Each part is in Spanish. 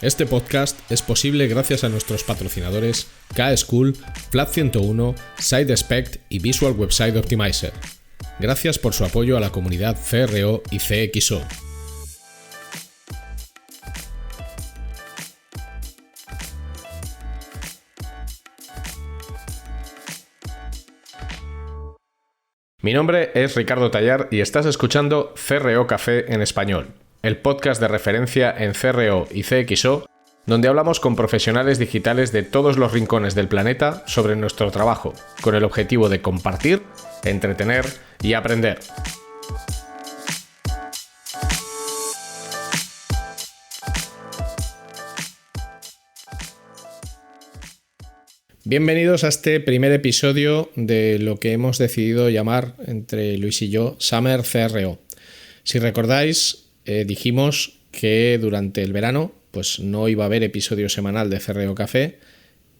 Este podcast es posible gracias a nuestros patrocinadores K-School, Flat 101, SideSpect y Visual Website Optimizer. Gracias por su apoyo a la comunidad CRO y CXO. Mi nombre es Ricardo Tallar y estás escuchando CRO Café en Español, el podcast de referencia en CRO y CXO, donde hablamos con profesionales digitales de todos los rincones del planeta sobre nuestro trabajo, con el objetivo de compartir, entretener y aprender. Bienvenidos a este primer episodio de lo que hemos decidido llamar entre Luis y yo Summer CRO. Si recordáis, dijimos que durante el verano pues no iba a haber episodio semanal de CRO Café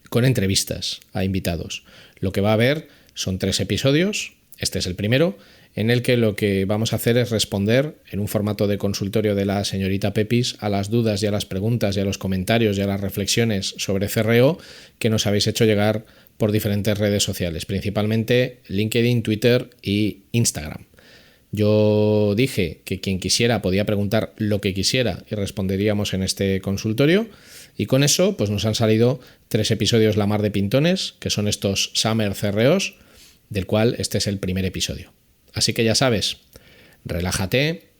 con entrevistas a invitados. Lo que va a haber son 3 episodios, este es el primero, en el que lo que vamos a hacer es responder en un formato de consultorio de la señorita Pepis a las dudas y a las preguntas y a los comentarios y a las reflexiones sobre CRO que nos habéis hecho llegar por diferentes redes sociales, principalmente LinkedIn, Twitter y Instagram. Yo dije que quien quisiera podía preguntar lo que quisiera y responderíamos en este consultorio, y con eso pues nos han salido 3 episodios la mar de pintones, que son estos Summer CROs, del cual este es el primer episodio. Así que ya sabes, relájate,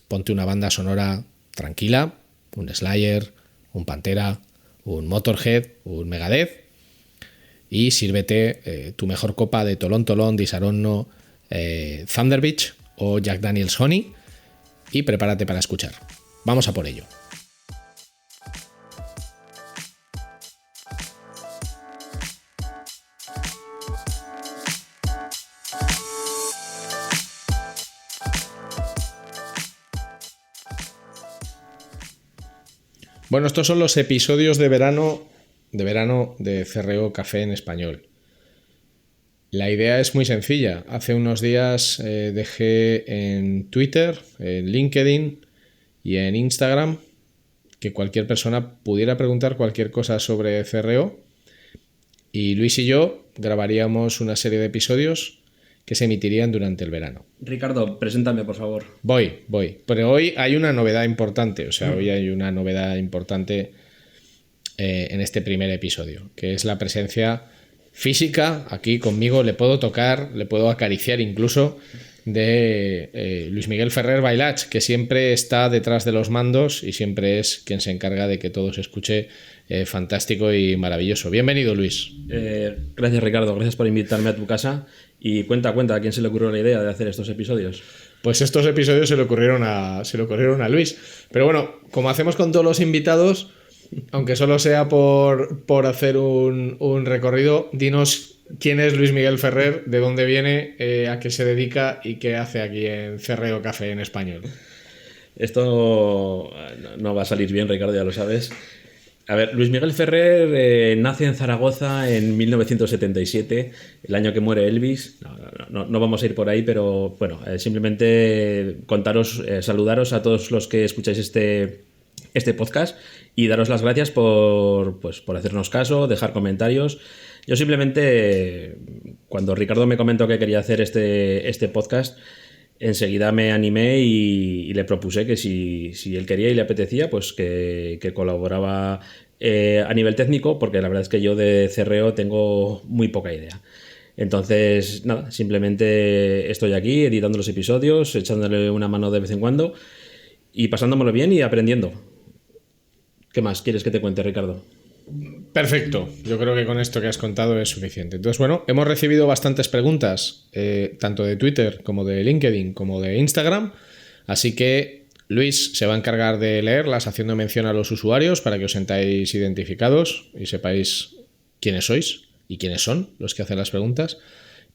ponte una banda sonora tranquila, un Slayer, un Pantera, un Motorhead, un Megadeth, y sírvete tu mejor copa de Tolón Tolón, Disaronno, Thunder Beach o Jack Daniel's Honey y prepárate para escuchar. Vamos a por ello. Bueno, estos son los episodios de verano de CRO Café en Español. La idea es muy sencilla. Hace unos días dejé en Twitter, en LinkedIn y en Instagram que cualquier persona pudiera preguntar cualquier cosa sobre CRO, y Luis y yo grabaríamos una serie de episodios que se emitirían durante el verano. Ricardo, preséntame, por favor. Voy. Pero hoy hay una novedad importante, hoy hay una novedad importante en este primer episodio, que es la presencia física aquí conmigo. Le puedo tocar, le puedo acariciar incluso, de Luis Miguel Ferrer Bailach, que siempre está detrás de los mandos y siempre es quien se encarga de que todo se escuche fantástico y maravilloso. Bienvenido, Luis. Gracias, Ricardo, gracias por invitarme a tu casa. Y cuenta, ¿a quién se le ocurrió la idea de hacer estos episodios? Pues estos episodios se le ocurrieron a Luis. Pero bueno, como hacemos con todos los invitados, aunque solo sea por hacer un recorrido, dinos quién es Luis Miguel Ferrer, de dónde viene, a qué se dedica y qué hace aquí en CRO Café en Español. Esto no va a salir bien, Ricardo, ya lo sabes. A ver, Luis Miguel Ferrer nace en Zaragoza en 1977, el año que muere Elvis. No vamos a ir por ahí, pero bueno, simplemente saludaros a todos los que escucháis este podcast y daros las gracias por hacernos caso, dejar comentarios. Yo simplemente, cuando Ricardo me comentó que quería hacer este podcast, enseguida me animé y le propuse que si él quería y le apetecía, pues que colaboraba a nivel técnico, porque la verdad es que yo de CRO tengo muy poca idea. Entonces, nada, simplemente estoy aquí editando los episodios, echándole una mano de vez en cuando y pasándomelo bien y aprendiendo. ¿Qué más quieres que te cuente, Ricardo? Perfecto, yo creo que con esto que has contado es suficiente. Entonces, bueno, hemos recibido bastantes preguntas, tanto de Twitter como de LinkedIn como de Instagram, así que Luis se va a encargar de leerlas haciendo mención a los usuarios para que os sentáis identificados y sepáis quiénes sois y quiénes son los que hacen las preguntas,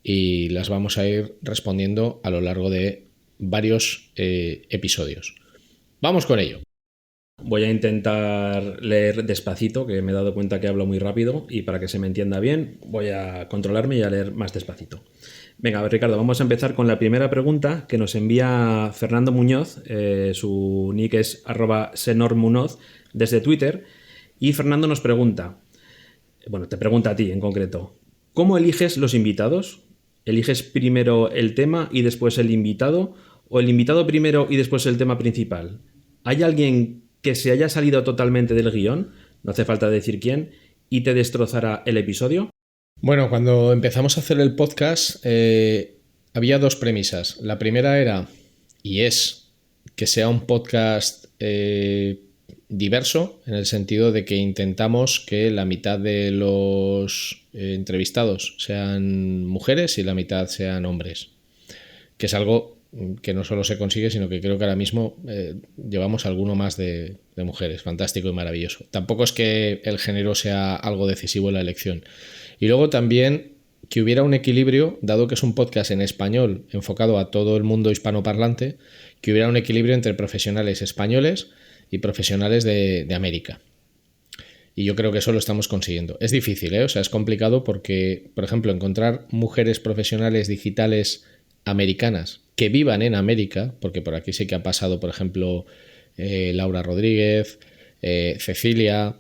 y las vamos a ir respondiendo a lo largo de varios episodios. Vamos con ello. Voy a intentar leer despacito, que me he dado cuenta que hablo muy rápido, y para que se me entienda bien voy a controlarme y a leer más despacito. Venga, a ver, Ricardo, vamos a empezar con la primera pregunta que nos envía Fernando Muñoz, su nick es @senormunoz, desde Twitter, Y Fernando nos pregunta, bueno, te pregunta a ti en concreto, ¿cómo eliges los invitados? ¿Eliges primero el tema y después el invitado? ¿O el invitado primero y después el tema principal? ¿Hay alguien que se haya salido totalmente del guión, no hace falta decir quién, y te destrozará el episodio? Bueno, cuando empezamos a hacer el podcast había dos premisas. La primera era, y es, que sea un podcast diverso, en el sentido de que intentamos que la mitad de los entrevistados sean mujeres y la mitad sean hombres, que es algo que no solo se consigue, sino que creo que ahora mismo llevamos alguno más de mujeres, fantástico y maravilloso. Tampoco es que el género sea algo decisivo en la elección. Y luego también que hubiera un equilibrio, dado que es un podcast en español enfocado a todo el mundo hispanoparlante, que hubiera un equilibrio entre profesionales españoles y profesionales de América. Y yo creo que eso lo estamos consiguiendo. Es difícil, ¿eh? O sea, es complicado porque, por ejemplo, encontrar mujeres profesionales digitales americanas que vivan en América, porque por aquí sí que ha pasado, por ejemplo, Laura Rodríguez, Cecilia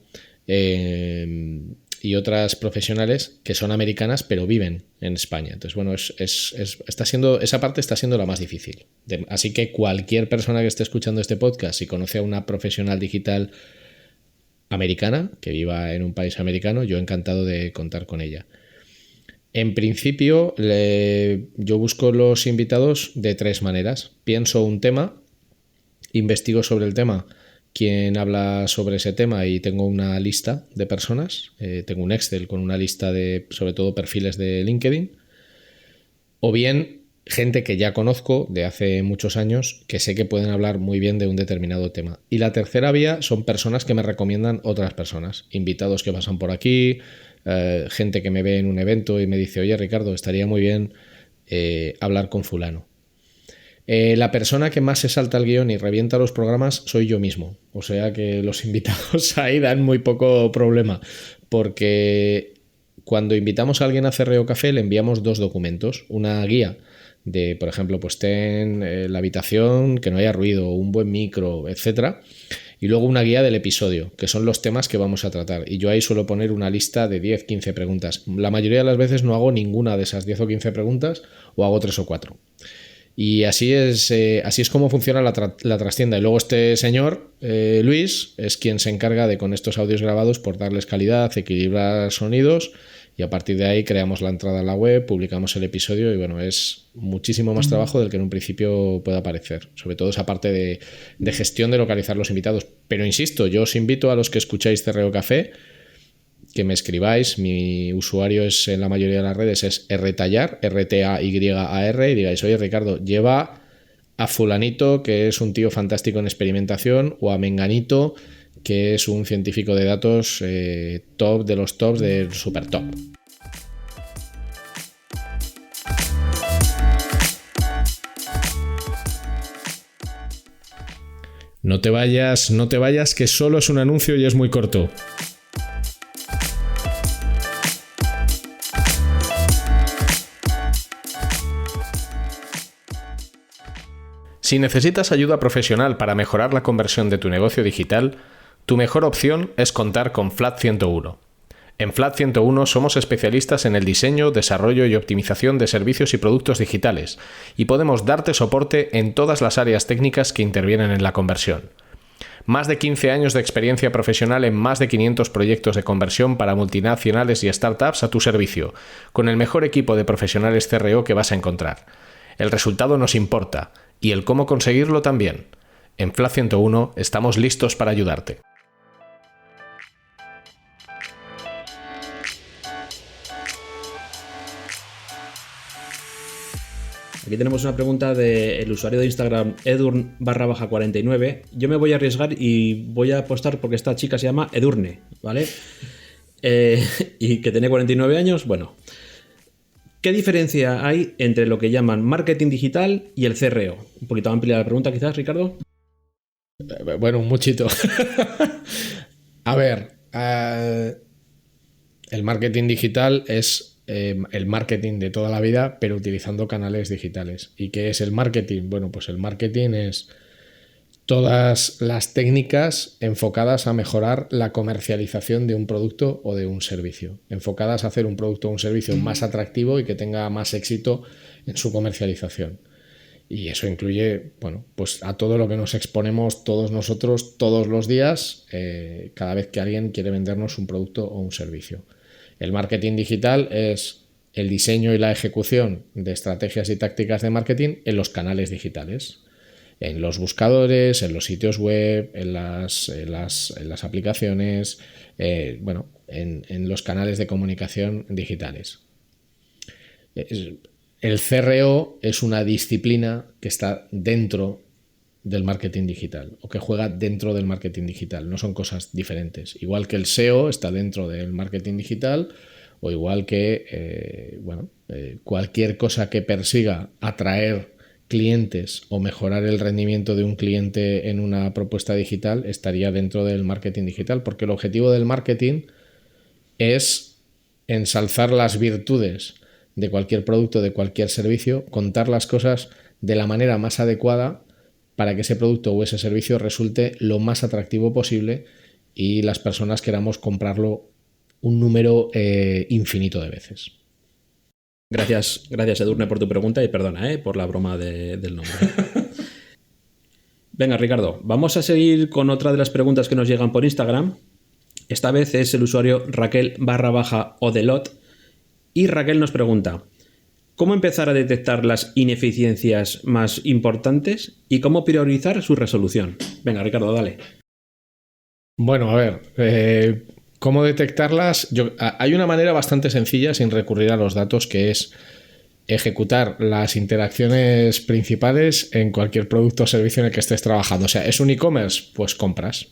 y otras profesionales que son americanas pero viven en España. Entonces, bueno, está siendo, esa parte está siendo la más difícil. Así que cualquier persona que esté escuchando este podcast, si conoce a una profesional digital americana que viva en un país americano, yo encantado de contar con ella. En principio, yo busco los invitados de tres maneras. Pienso un tema, investigo sobre el tema, quién habla sobre ese tema y tengo una lista de personas. Tengo un Excel con una lista de, sobre todo, perfiles de LinkedIn. O bien, gente que ya conozco de hace muchos años que sé que pueden hablar muy bien de un determinado tema. Y la tercera vía son personas que me recomiendan otras personas. Invitados que pasan por aquí, gente que me ve en un evento y me dice, oye Ricardo, estaría muy bien hablar con fulano. La persona que más se salta el guión y revienta los programas soy yo mismo. O sea que los invitados ahí dan muy poco problema, porque cuando invitamos a alguien a CRO Café le enviamos dos documentos. Una guía de, por ejemplo, pues ten la habitación, que no haya ruido, un buen micro, etcétera. Y luego una guía del episodio, que son los temas que vamos a tratar. Y yo ahí suelo poner una lista de 10, 15 preguntas. La mayoría de las veces no hago ninguna de esas 10 o 15 preguntas, o hago 3 o 4. Y así es como funciona la trastienda. Y luego este señor, Luis, es quien se encarga de, con estos audios grabados, por darles calidad, equilibrar sonidos, y a partir de ahí creamos la entrada a la web, publicamos el episodio y bueno, es muchísimo más trabajo del que en un principio pueda parecer. Sobre todo esa parte de gestión de localizar los invitados. Pero insisto, yo os invito a los que escucháis CRO Café que me escribáis. Mi usuario es, en la mayoría de las redes, es rtallar, RTAYAR, y digáis, oye Ricardo, lleva a fulanito, que es un tío fantástico en experimentación, o a menganito, que es un científico de datos top de los tops del super top. No te vayas, que solo es un anuncio y es muy corto. Si necesitas ayuda profesional para mejorar la conversión de tu negocio digital, tu mejor opción es contar con Flat 101. En Flat 101 somos especialistas en el diseño, desarrollo y optimización de servicios y productos digitales y podemos darte soporte en todas las áreas técnicas que intervienen en la conversión. Más de 15 años de experiencia profesional en más de 500 proyectos de conversión para multinacionales y startups a tu servicio, con el mejor equipo de profesionales CRO que vas a encontrar. El resultado nos importa y el cómo conseguirlo también. En Flat 101 estamos listos para ayudarte. Aquí tenemos una pregunta del usuario de Instagram edurn_49. Yo me voy a arriesgar y voy a apostar porque esta chica se llama Edurne, ¿vale? Y que tiene 49 años, bueno. ¿Qué diferencia hay entre lo que llaman marketing digital y el CRO? Un poquito amplia la pregunta quizás, Ricardo. Bueno, un muchito. A ver, el marketing digital es el marketing de toda la vida, pero utilizando canales digitales. ¿Y qué es el marketing? Bueno, pues el marketing es Todas las técnicas enfocadas a mejorar la comercialización de un producto o de un servicio, enfocadas a hacer un producto o un servicio más atractivo y que tenga más éxito en su comercialización. Y eso incluye, bueno, pues a todo lo que nos exponemos todos nosotros todos los días, cada vez que alguien quiere vendernos un producto o un servicio. El marketing digital es el diseño y la ejecución de estrategias y tácticas de marketing en los canales digitales. En los buscadores, en los sitios web, en las aplicaciones, en los canales de comunicación digitales. El CRO es una disciplina que está dentro del marketing digital o que juega dentro del marketing digital. No son cosas diferentes. Igual que el SEO está dentro del marketing digital o igual que cualquier cosa que persiga atraer clientes o mejorar el rendimiento de un cliente en una propuesta digital estaría dentro del marketing digital, porque el objetivo del marketing es ensalzar las virtudes de cualquier producto, de cualquier servicio, contar las cosas de la manera más adecuada para que ese producto o ese servicio resulte lo más atractivo posible y las personas queramos comprarlo un número infinito de veces. Gracias Edurne por tu pregunta y perdona por la broma del nombre. Venga, Ricardo, vamos a seguir con otra de las preguntas que nos llegan por Instagram. Esta vez es el usuario Raquel_Odelot y Raquel nos pregunta: ¿cómo empezar a detectar las ineficiencias más importantes y cómo priorizar su resolución? Venga, Ricardo, dale. Bueno, a ver, ¿cómo detectarlas? Hay una manera bastante sencilla sin recurrir a los datos, que es ejecutar las interacciones principales en cualquier producto o servicio en el que estés trabajando. O sea, ¿es un e-commerce? Pues compras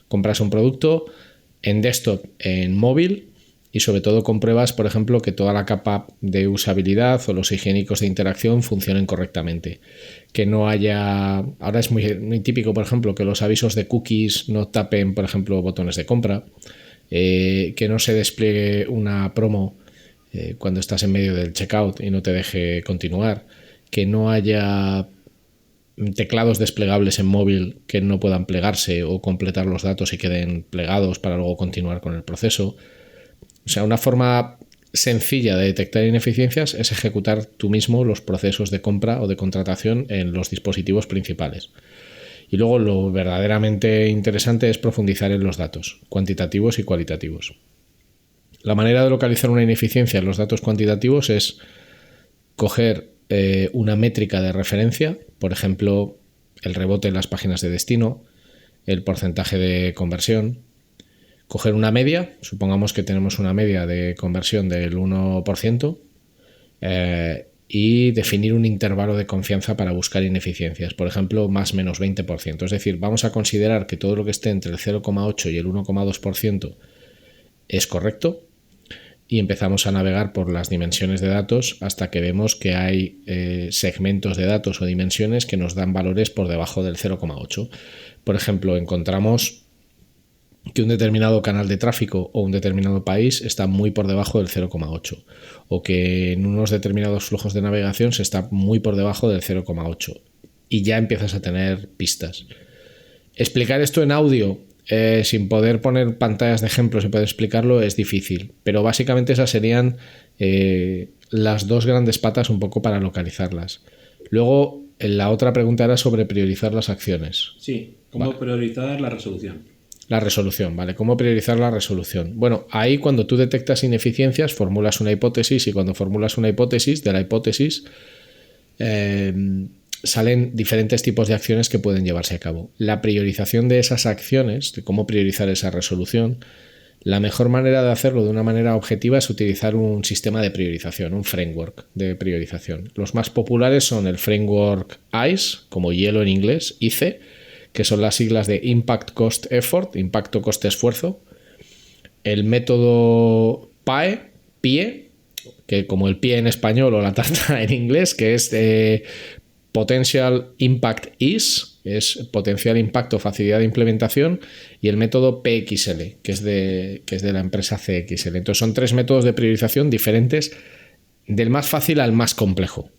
un producto en desktop, en móvil, y sobre todo compruebas, por ejemplo, que toda la capa de usabilidad o los higiénicos de interacción funcionen correctamente. Que no haya... Ahora es muy típico, por ejemplo, que los avisos de cookies no tapen, por ejemplo, botones de compra. Que no se despliegue una promo cuando estás en medio del checkout y no te deje continuar. Que no haya teclados desplegables en móvil que no puedan plegarse o completar los datos y queden plegados para luego continuar con el proceso. O sea, una forma sencilla de detectar ineficiencias es ejecutar tú mismo los procesos de compra o de contratación en los dispositivos principales. Y luego lo verdaderamente interesante es profundizar en los datos, cuantitativos y cualitativos. La manera de localizar una ineficiencia en los datos cuantitativos es coger una métrica de referencia, por ejemplo, el rebote en las páginas de destino, el porcentaje de conversión, coger una media, supongamos que tenemos una media de conversión del 1%, y definir un intervalo de confianza para buscar ineficiencias, por ejemplo, más menos 20%. Es decir, vamos a considerar que todo lo que esté entre el 0,8 y el 1,2% es correcto y empezamos a navegar por las dimensiones de datos hasta que vemos que hay segmentos de datos o dimensiones que nos dan valores por debajo del 0,8. Por ejemplo, encontramos que un determinado canal de tráfico o un determinado país está muy por debajo del 0,8 o que en unos determinados flujos de navegación se está muy por debajo del 0,8 y ya empiezas a tener pistas. Explicar esto en audio sin poder poner pantallas de ejemplos y poder explicarlo es difícil, pero básicamente esas serían las dos grandes patas un poco para localizarlas. Luego la otra pregunta era sobre priorizar las acciones. Sí, ¿cómo priorizar la resolución? La resolución, ¿vale? ¿Cómo priorizar la resolución? Bueno, ahí cuando tú detectas ineficiencias, formulas una hipótesis y cuando formulas una hipótesis, de la hipótesis salen diferentes tipos de acciones que pueden llevarse a cabo. La priorización de esas acciones, de cómo priorizar esa resolución, la mejor manera de hacerlo de una manera objetiva es utilizar un sistema de priorización, un framework de priorización. Los más populares son el framework ICE, como hielo en inglés, ICE, que son las siglas de Impact Cost Effort, impacto coste esfuerzo, el método PIE, que como el pie en español o la tarta en inglés, que es Potential Impact es potencial impacto, facilidad de implementación, y el método PXL, que es de la empresa CXL. Entonces son tres métodos de priorización diferentes, del más fácil al más complejo.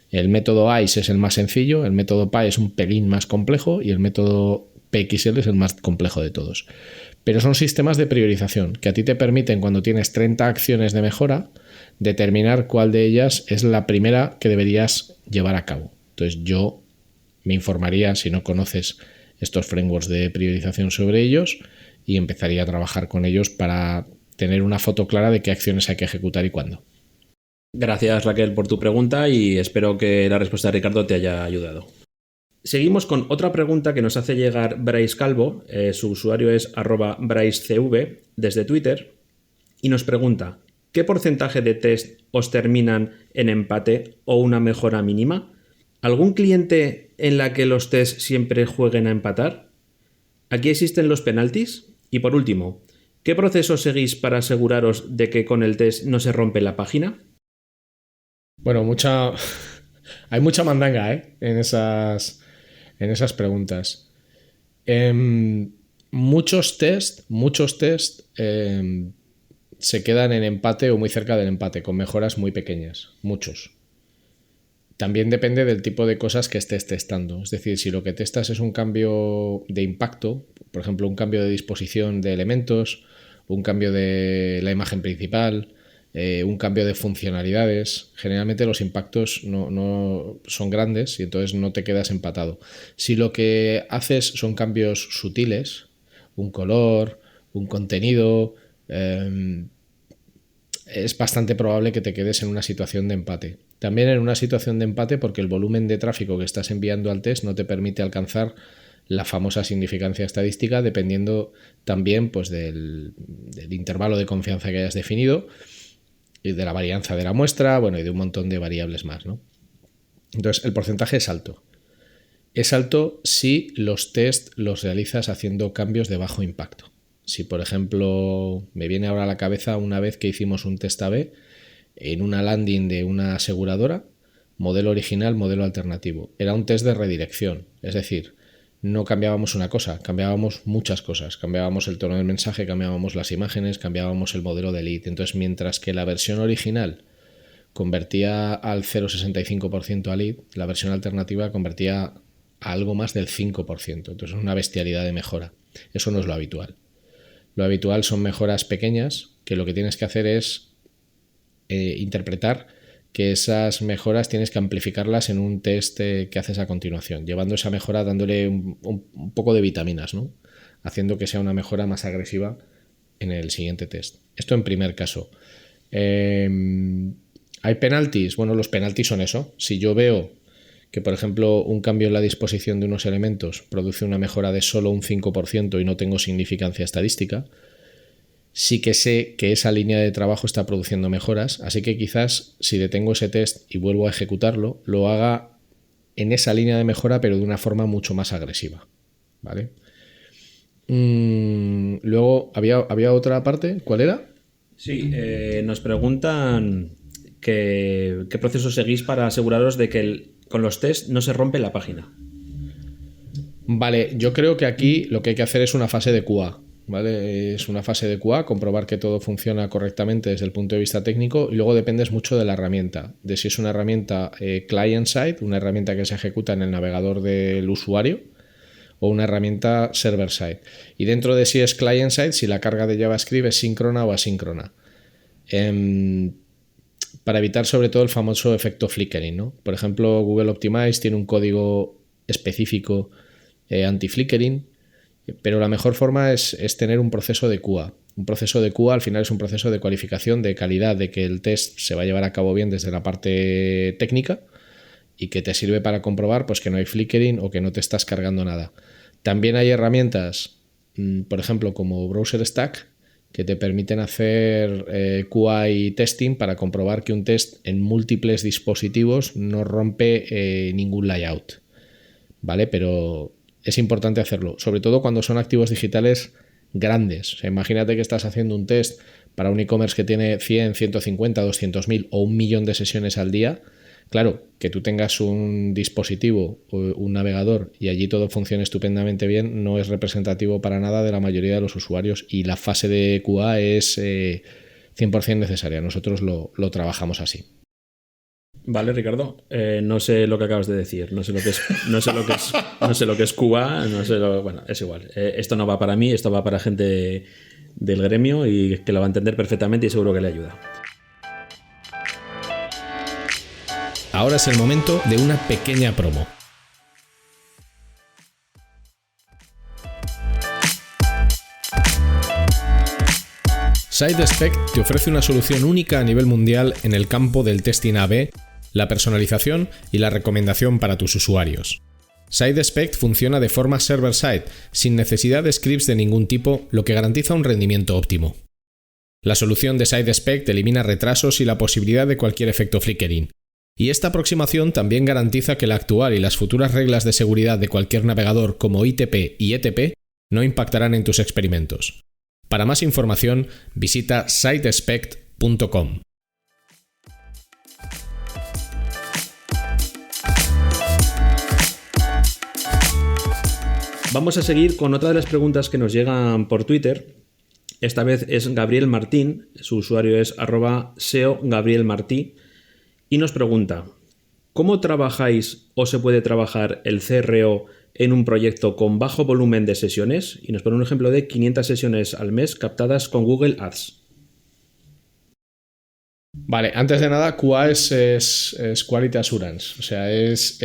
El método ICE es el más sencillo, el método PI es un pelín más complejo y el método PXL es el más complejo de todos. Pero son sistemas de priorización que a ti te permiten, cuando tienes 30 acciones de mejora, determinar cuál de ellas es la primera que deberías llevar a cabo. Entonces yo me informaría, si no conoces estos frameworks de priorización, sobre ellos, y empezaría a trabajar con ellos para tener una foto clara de qué acciones hay que ejecutar y cuándo. Gracias, Raquel, por tu pregunta y espero que la respuesta de Ricardo te haya ayudado. Seguimos con otra pregunta que nos hace llegar Bryce Calvo, su usuario es @BryceCV desde Twitter, y nos pregunta: ¿qué porcentaje de test os terminan en empate o una mejora mínima? ¿Algún cliente en la que los test siempre jueguen a empatar? ¿Aquí existen los penaltis? Y por último, ¿qué proceso seguís para aseguraros de que con el test no se rompe la página? Bueno, hay mucha mandanga en esas preguntas. Muchos test se quedan en empate o muy cerca del empate, con mejoras muy pequeñas. Muchos. También depende del tipo de cosas que estés testando. Es decir, si lo que testas es un cambio de impacto, por ejemplo, un cambio de disposición de elementos, un cambio de la imagen principal, un cambio de funcionalidades, generalmente los impactos no son grandes y entonces no te quedas empatado. Si lo que haces son cambios sutiles, un color, un contenido, es bastante probable que te quedes en una situación de empate. También en una situación de empate porque el volumen de tráfico que estás enviando al test no te permite alcanzar la famosa significancia estadística, dependiendo también pues del intervalo de confianza que hayas definido y de la varianza de la muestra, bueno, y de un montón de variables más, ¿no? Entonces, el porcentaje es alto. Es alto si los test los realizas haciendo cambios de bajo impacto. Si, por ejemplo, me viene ahora a la cabeza una vez que hicimos un test A/B en una landing de una aseguradora, modelo original, modelo alternativo. Era un test de redirección, es decir, no cambiábamos una cosa, cambiábamos muchas cosas. Cambiábamos el tono del mensaje, cambiábamos las imágenes, cambiábamos el modelo de lead. Entonces, mientras que la versión original convertía al 0,65% a lead, la versión alternativa convertía a algo más del 5%. Entonces, es una bestialidad de mejora. Eso no es lo habitual. Lo habitual son mejoras pequeñas, que lo que tienes que hacer es interpretar que esas mejoras tienes que amplificarlas en un test que haces a continuación, llevando esa mejora, dándole un poco de vitaminas, ¿no? Haciendo que sea una mejora más agresiva en el siguiente test. Esto en primer caso. ¿Hay penaltis? Bueno, los penaltis son eso. Si yo veo que, por ejemplo, un cambio en la disposición de unos elementos produce una mejora de solo un 5% y no tengo significancia estadística, sí que sé que esa línea de trabajo está produciendo mejoras, así que quizás si detengo ese test y vuelvo a ejecutarlo, lo haga en esa línea de mejora, pero de una forma mucho más agresiva, ¿vale? Luego, ¿había otra parte? ¿Cuál era? Sí, nos preguntan qué proceso seguís para aseguraros de que con los test no se rompe la página. Vale, yo creo que aquí lo que hay que hacer es una fase de QA, ¿vale? Es una fase de QA, comprobar que todo funciona correctamente desde el punto de vista técnico, y luego dependes mucho de la herramienta, de si es una herramienta client-side, una herramienta que se ejecuta en el navegador del usuario, o una herramienta server-side. Y dentro de si es client-side, si la carga de JavaScript es síncrona o asíncrona. Para evitar sobre todo el famoso efecto flickering, ¿no? Por ejemplo, Google Optimize tiene un código específico anti-flickering, pero la mejor forma es tener un proceso de QA. Un proceso de QA al final es un proceso de cualificación de calidad, de que el test se va a llevar a cabo bien desde la parte técnica y que te sirve para comprobar pues, que no hay flickering o que no te estás cargando nada. También hay herramientas, por ejemplo, como Browser Stack, que te permiten hacer QA y testing para comprobar que un test en múltiples dispositivos no rompe ningún layout, ¿vale? Pero es importante hacerlo, sobre todo cuando son activos digitales grandes. O sea, imagínate que estás haciendo un test para un e-commerce que tiene 100, 150, 200.000 o 1.000.000 de sesiones al día. Claro, que tú tengas un dispositivo o un navegador y allí todo funcione estupendamente bien no es representativo para nada de la mayoría de los usuarios, y la fase de QA es 100% necesaria. Nosotros lo trabajamos así. Vale, Ricardo, no sé lo que acabas de decir, no sé lo que es, no sé lo que es Cuba, bueno, es igual. Esto no va para mí, esto va para gente del gremio y que lo va a entender perfectamente y seguro que le ayuda. Ahora es el momento de una pequeña promo. SideSpec te ofrece una solución única a nivel mundial en el campo del testing A/B, la personalización y la recomendación para tus usuarios. SideSpec funciona de forma server-side, sin necesidad de scripts de ningún tipo, lo que garantiza un rendimiento óptimo. La solución de SideSpec elimina retrasos y la posibilidad de cualquier efecto flickering. Y esta aproximación también garantiza que la actual y las futuras reglas de seguridad de cualquier navegador como ITP y ETP no impactarán en tus experimentos. Para más información, visita sidespect.com. Vamos a seguir con otra de las preguntas que nos llegan por Twitter. Esta vez es Gabriel Martín, su usuario es @SEOGabrielMartí, y nos pregunta: ¿cómo trabajáis o se puede trabajar el CRO en un proyecto con bajo volumen de sesiones? Y nos pone un ejemplo de 500 sesiones al mes captadas con Google Ads. Vale, antes de nada, QA es Quality Assurance, o sea, es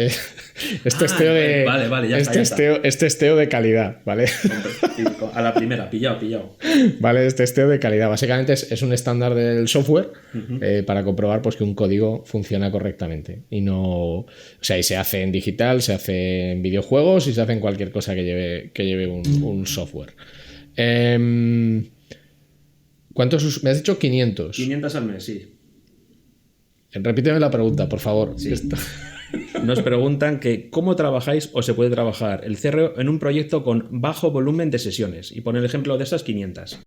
testeo de Vale, ya está. Es testeo de calidad, ¿vale? A la primera, pillado. Vale, es testeo de calidad. Básicamente es un estándar del software para comprobar pues, que un código funciona correctamente. Y no. O sea, y se hace en digital, se hace en videojuegos y se hace en cualquier cosa que lleve un software. ¿Cuántos? Me has dicho 500. 500 al mes, sí. Repíteme la pregunta, por favor. Sí. Nos preguntan que cómo trabajáis o se puede trabajar el CRO en un proyecto con bajo volumen de sesiones. Y pone el ejemplo de esas 500.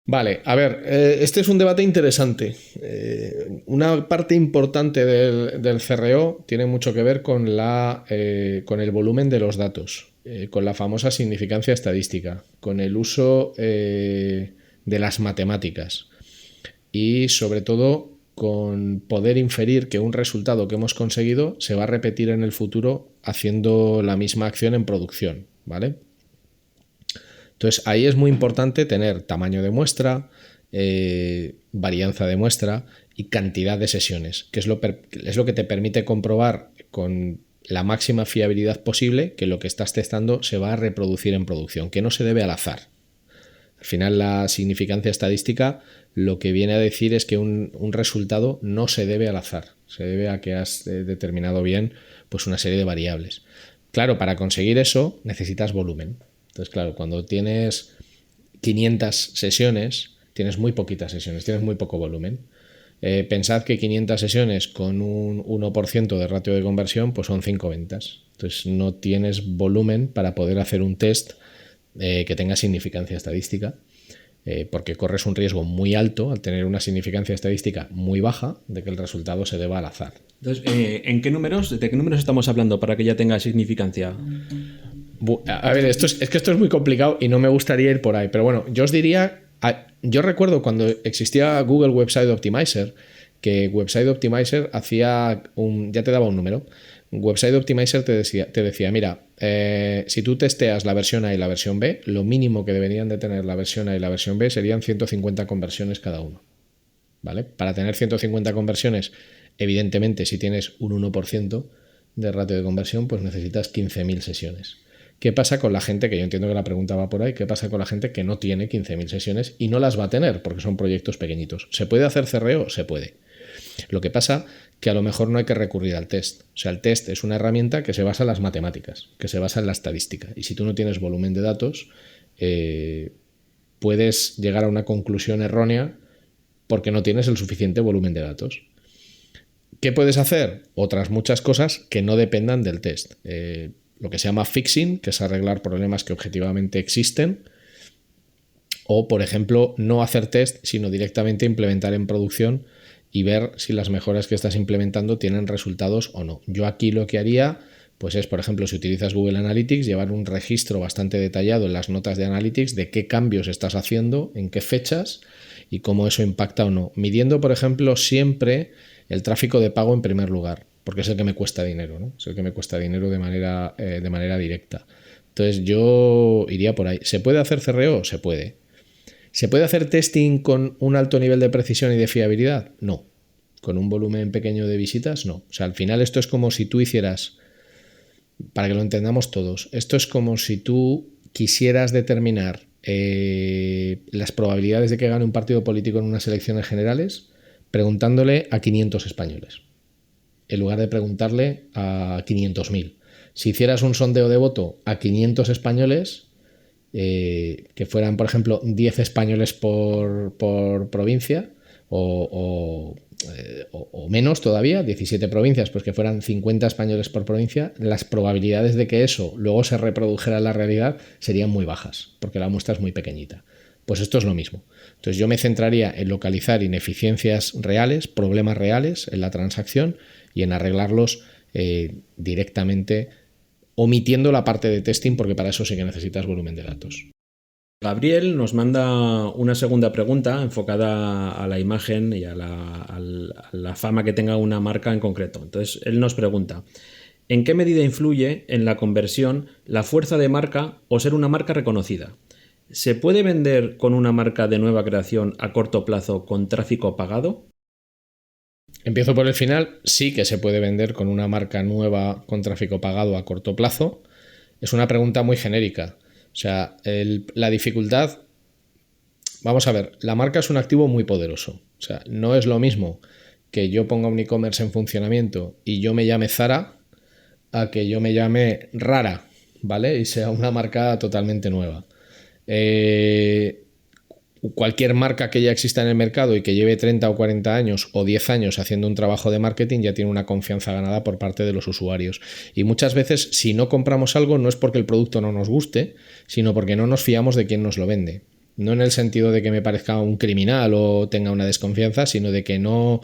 Vale, a ver, este es un debate interesante. Una parte importante del CRO tiene mucho que ver con el volumen de los datos, con la famosa significancia estadística, con el uso de las matemáticas y sobre todo con poder inferir que un resultado que hemos conseguido se va a repetir en el futuro haciendo la misma acción en producción, ¿vale? Entonces ahí es muy importante tener tamaño de muestra, varianza de muestra y cantidad de sesiones, que es lo que te permite comprobar con la máxima fiabilidad posible que lo que estás testando se va a reproducir en producción, que no se debe al azar. Al final la significancia estadística lo que viene a decir es que un resultado no se debe al azar, se debe a que has determinado bien pues una serie de variables. Claro, para conseguir eso necesitas volumen. Entonces, claro, cuando tienes 500 sesiones, tienes muy poquitas sesiones, tienes muy poco volumen. Pensad que 500 sesiones con un 1% de ratio de conversión pues son 5 ventas. Entonces no tienes volumen para poder hacer un test que tenga significancia estadística, porque corres un riesgo muy alto al tener una significancia estadística muy baja de que el resultado se deba al azar. Entonces, ¿de qué números estamos hablando para que ya tenga significancia? A ver, esto es muy complicado y no me gustaría ir por ahí, pero bueno, yo os diría, yo recuerdo cuando existía Google Website Optimizer, que Website Optimizer ya te daba un número. Website Optimizer te decía, mira, si tú testeas la versión A y la versión B, lo mínimo que deberían de tener la versión A y la versión B serían 150 conversiones cada uno, ¿vale? Para tener 150 conversiones, evidentemente, si tienes un 1% de ratio de conversión, pues necesitas 15.000 sesiones. ¿Qué pasa con la gente, que yo entiendo que la pregunta va por ahí, qué pasa con la gente que no tiene 15.000 sesiones y no las va a tener porque son proyectos pequeñitos? ¿Se puede hacer CRO? Se puede. Lo que pasa que a lo mejor no hay que recurrir al test. O sea, el test es una herramienta que se basa en las matemáticas, que se basa en la estadística. Y si tú no tienes volumen de datos, puedes llegar a una conclusión errónea porque no tienes el suficiente volumen de datos. ¿Qué puedes hacer? Otras muchas cosas que no dependan del test. Lo que se llama fixing, que es arreglar problemas que objetivamente existen. O, por ejemplo, no hacer test, sino directamente implementar en producción y ver si las mejoras que estás implementando tienen resultados o no. Yo aquí lo que haría pues es, por ejemplo, si utilizas Google Analytics, llevar un registro bastante detallado en las notas de Analytics de qué cambios estás haciendo, en qué fechas y cómo eso impacta o no. Midiendo, por ejemplo, siempre el tráfico de pago en primer lugar, porque es el que me cuesta dinero, ¿no? Es el que me cuesta dinero de manera directa. Entonces yo iría por ahí. ¿Se puede hacer CRO? Se puede. ¿Se puede hacer testing con un alto nivel de precisión y de fiabilidad? No. ¿Con un volumen pequeño de visitas? No. O sea, al final esto es como si tú hicieras, para que lo entendamos todos, esto es como si tú quisieras determinar las probabilidades de que gane un partido político en unas elecciones generales preguntándole a 500 españoles, en lugar de preguntarle a 500.000. Si hicieras un sondeo de voto a 500 españoles, que fueran, por ejemplo, 10 españoles por provincia, o menos todavía, 17 provincias, pues que fueran 50 españoles por provincia, las probabilidades de que eso luego se reprodujera en la realidad serían muy bajas, porque la muestra es muy pequeñita. Pues esto es lo mismo. Entonces yo me centraría en localizar ineficiencias reales, problemas reales en la transacción y en arreglarlos directamente, omitiendo la parte de testing, porque para eso sí que necesitas volumen de datos. Gabriel nos manda una segunda pregunta enfocada a la imagen y a la fama que tenga una marca en concreto. Entonces, él nos pregunta, ¿en qué medida influye en la conversión la fuerza de marca o ser una marca reconocida? ¿Se puede vender con una marca de nueva creación a corto plazo con tráfico pagado? Empiezo por el final. Sí que se puede vender con una marca nueva con tráfico pagado a corto plazo. Es una pregunta muy genérica. O sea, la dificultad... Vamos a ver, la marca es un activo muy poderoso. O sea, no es lo mismo que yo ponga un e-commerce en funcionamiento y yo me llame Zara a que yo me llame Rara, ¿vale? Y sea una marca totalmente nueva. Cualquier marca que ya exista en el mercado y que lleve 30 o 40 años o 10 años haciendo un trabajo de marketing ya tiene una confianza ganada por parte de los usuarios. Y muchas veces, si no compramos algo, no es porque el producto no nos guste, sino porque no nos fiamos de quien nos lo vende. No en el sentido de que me parezca un criminal o tenga una desconfianza, sino de que no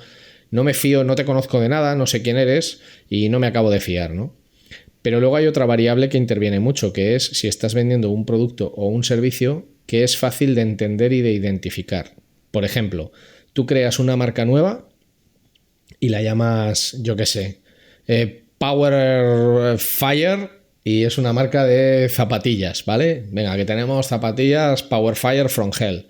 me fío, no te conozco de nada, no sé quién eres y no me acabo de fiar, ¿no? Pero luego hay otra variable que interviene mucho, que es si estás vendiendo un producto o un servicio que es fácil de entender y de identificar. Por ejemplo, tú creas una marca nueva y la llamas, yo qué sé, Power Fire, y es una marca de zapatillas, ¿vale? Venga, que tenemos zapatillas Power Fire from Hell.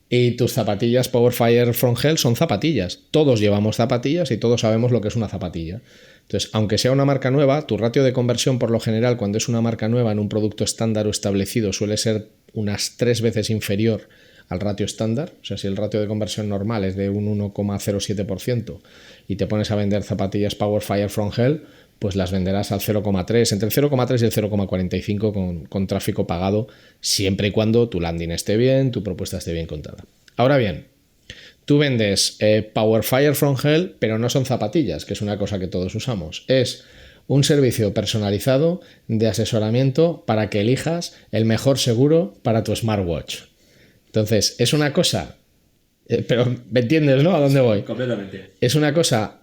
Y tus zapatillas Power Fire from Hell son zapatillas. Todos llevamos zapatillas y todos sabemos lo que es una zapatilla. Entonces, aunque sea una marca nueva, tu ratio de conversión por lo general cuando es una marca nueva en un producto estándar o establecido suele ser unas 3 veces inferior al ratio estándar. O sea, si el ratio de conversión normal es de un 1,07% y te pones a vender zapatillas Power Fire from Hell, pues las venderás al 0,3, entre el 0,3 y el 0,45 con tráfico pagado, siempre y cuando tu landing esté bien, tu propuesta esté bien contada. Ahora bien, tú vendes Power Fire from Hell, pero no son zapatillas, que es una cosa que todos usamos. Es un servicio personalizado de asesoramiento para que elijas el mejor seguro para tu smartwatch. Entonces, es una cosa... pero me entiendes, ¿no? ¿A dónde voy? Completamente. Es una cosa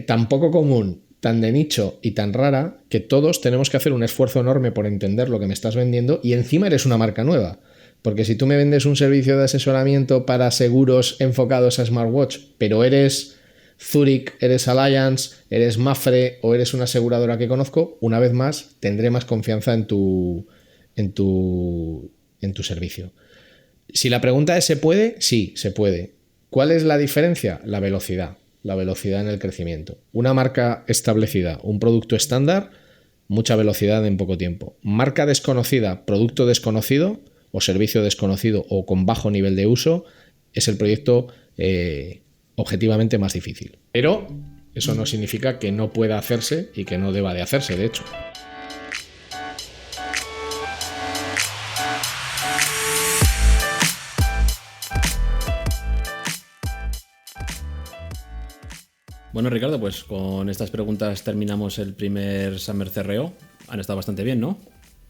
tan poco común, tan de nicho y tan rara, que todos tenemos que hacer un esfuerzo enorme por entender lo que me estás vendiendo, y encima eres una marca nueva. Porque si tú me vendes un servicio de asesoramiento para seguros enfocados a smartwatch, pero eres Zurich, eres Allianz, eres Mapfre o eres una aseguradora que conozco, una vez más tendré más confianza en tu servicio. Si la pregunta es ¿se puede? Sí, se puede. ¿Cuál es la diferencia? La velocidad en el crecimiento. Una marca establecida, un producto estándar, mucha velocidad en poco tiempo. Marca desconocida, producto desconocido o servicio desconocido o con bajo nivel de uso, es el proyecto objetivamente más difícil. Pero eso no significa que no pueda hacerse y que no deba de hacerse, de hecho. Bueno, Ricardo, pues con estas preguntas terminamos el primer Summer CRO. Han estado bastante bien, ¿no?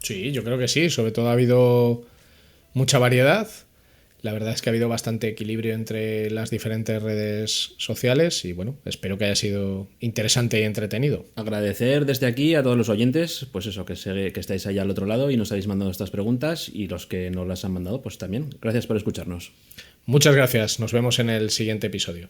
Sí, yo creo que sí. Sobre todo ha habido mucha variedad. La verdad es que ha habido bastante equilibrio entre las diferentes redes sociales y bueno, espero que haya sido interesante y entretenido. Agradecer desde aquí a todos los oyentes, pues eso, que estáis allá al otro lado y nos habéis mandado estas preguntas, y los que nos las han mandado, pues también. Gracias por escucharnos. Muchas gracias. Nos vemos en el siguiente episodio.